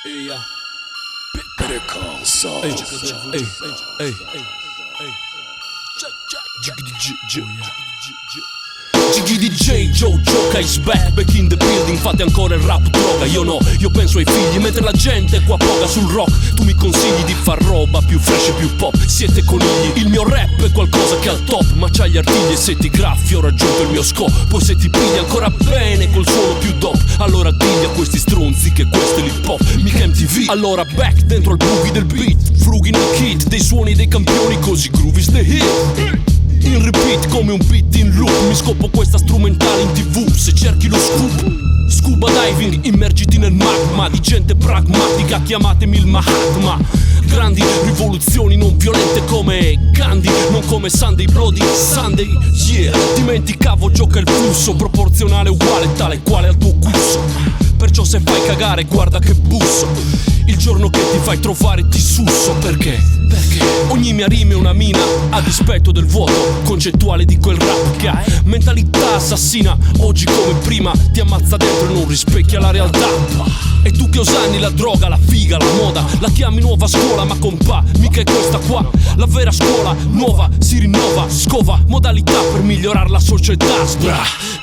Better call Saul. Gigi DJ, Joe Joker is back in the building. Fate ancora il rap droga, io no, io penso ai figli. Mentre la gente qua poga sul rock, tu mi consigli di far roba più fresh e più pop. Siete conigli, il mio rap è qualcosa che è al top. Ma c'hai gli artigli e se ti graffi ho raggiunto il mio scopo. Poi se ti pigli ancora bene col suono più dope, allora digli a questi stronzi che questo è l'hip hop, mica MTV. Allora back dentro al boogie del beat, frughi nel kit dei suoni dei campioni, così groovy the hit. In repeat come un beat in loop, mi scopo questa strumentale in TV. Se cerchi lo scoop, scuba diving, immergiti nel magma di gente pragmatica, chiamatemi il Mahatma. Grandi rivoluzioni non violente come Gandhi, non come Sunday Bloody Sunday, yeah. Dimenticavo gioca il flusso, proporzionale uguale tale quale al tuo gusto. Perciò se fai cagare guarda che busso, il giorno che ti fai trovare ti susso. Perché? Ogni mia rima è una mina a dispetto del vuoto concettuale di quel rap guy. Mentalità assassina, oggi come prima ti ammazza dentro e non rispecchia la realtà. E tu che osanni la droga, la figa, la moda, la chiami nuova scuola, ma compà, mica è questa qua. La vera scuola nuova si rinnova, scova modalità per migliorare la società.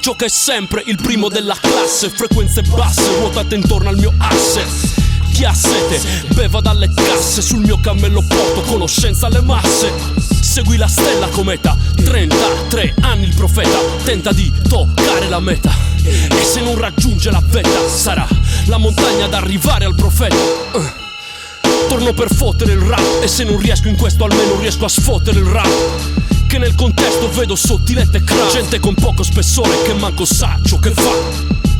Gioca è sempre il primo della classe, frequenze basse, ruotate intorno al mio asse. Chi ha sete, beva dalle casse, sul mio cammello porto conoscenza alle masse. Segui la stella cometa, 33 anni il profeta tenta di toccare la meta, e se non raggiunge la vetta sarà la montagna ad arrivare al profeta. Torno per fottere il rap, e se non riesco in questo almeno riesco a sfottere il rap, che nel contesto vedo sottilette crack. Gente con poco spessore che manco sa ciò che fa.